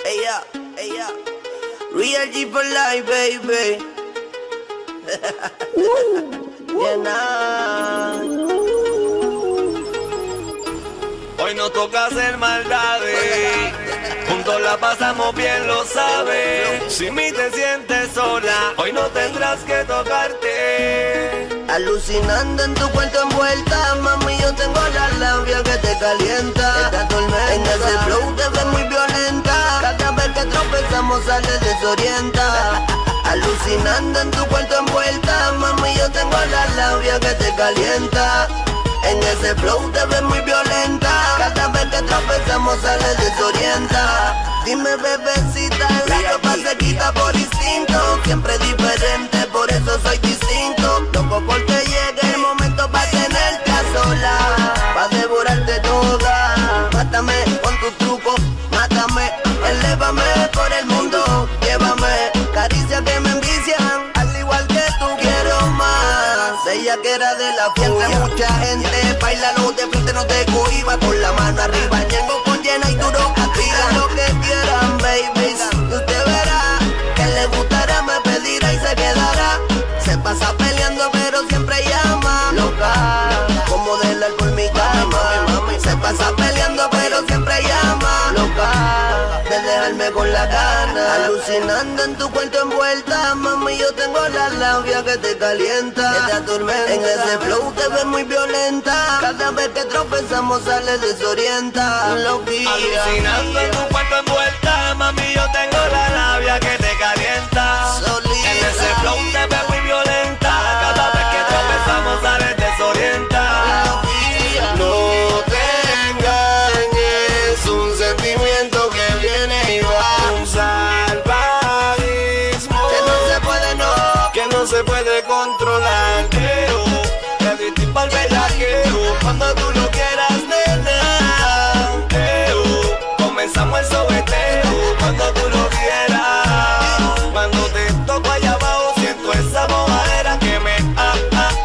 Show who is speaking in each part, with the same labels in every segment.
Speaker 1: Ella, Real G for life, baby.
Speaker 2: Hoy no toca hacer maldades, juntos la pasamos bien, lo sabes. Si me te sientes sola, hoy no tendrás que tocarte.
Speaker 1: Alucinando en tu cuento envuelta, mami, yo tengo la labia que te calienta. En ese flow te ves muy violenta, cada vez que tropezamos sales desorienta. Alucinando en tu cuento envuelta, mami, yo tengo la labia que te calienta. En ese flow te ves muy violenta, cada vez que tropezamos sales desorienta. Dime, bebecita, la ropa se quita por instinto, siempre diferente, por eso soy distinto. Loco porque llegue el momento pa' tenerte a sola, pa' devorarte toda. Mátame con tus trucos, mátame, elévame por el mundo, llévame, caricias que me envician, al igual que tú quiero más. Ella que era de la fiesta, mucha gente, bailalo de frente, no te cohiba, con la mano arriba, llego con llena y duro, digan lo que quieran, baby, y usted verá, que le gustará, me pedirá y se quedará. Se pasa peleando pero siempre llama, loca, como del alcohol mi cama. Se pasa peleando pero siempre llama, loca, de dejarme con la gana. Alucinando en tu cuento envuelta, mami, yo tengo la labia que te calienta, que te atormenta. En ese flow te ves muy violenta, cada vez que tropezamos sales desorienta.
Speaker 2: Alucinando en tu cuento envuelta, mami, yo tengo la labia que te calienta. En ese flow te ves muy violenta, cada vez que tropezamos sales desorienta.
Speaker 3: No te engañes, un sentimiento que viene y va.
Speaker 2: Un salvajismo que no se puede controlar. Te pa'l bellaqueo cuando tú lo quieras, nena. Comenzamos el sobeteo cuando tú lo quieras. Cuando te toco allá abajo siento esa mojadera que me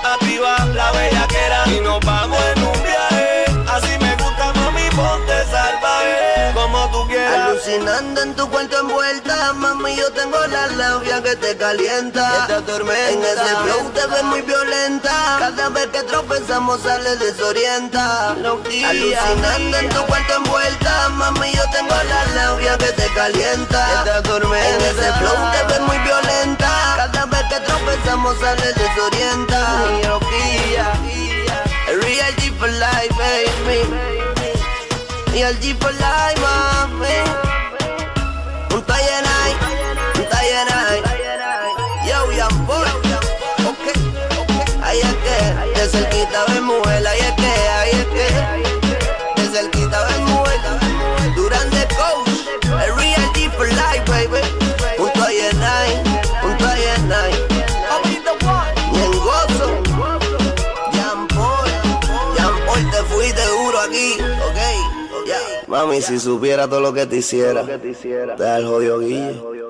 Speaker 2: activa la bellaquera. Y nos vamos en un viaje, así me gusta, mami, ponte salvaje como tú quieras.
Speaker 1: Alucinando en tu cuento envuelta, mami, yo tengo la labia que te calienta, que te atormenta. En ese flow te ves muy violenta, cada vez que tropezamos sales desorienta. Alucinando en tu cuento envuelta, mami, yo tengo la labia que te calienta, que te atormenta. En ese flow te ves muy violenta, cada vez que tropezamos sales desorienta. Real G for life, baby. Real G for life, mami. Un Tayenay, yo, young boy, ok, ahí es que, de cerquita ven mujer, ahí es que, de cerquita ven mujer, Durante Coach, el Real G for life, baby. Un Tayenay, bien gozo, young boy, te fuiste duro aquí, ok.
Speaker 3: Mami, si supiera todo lo que te hiciera, te da el jodido guillo.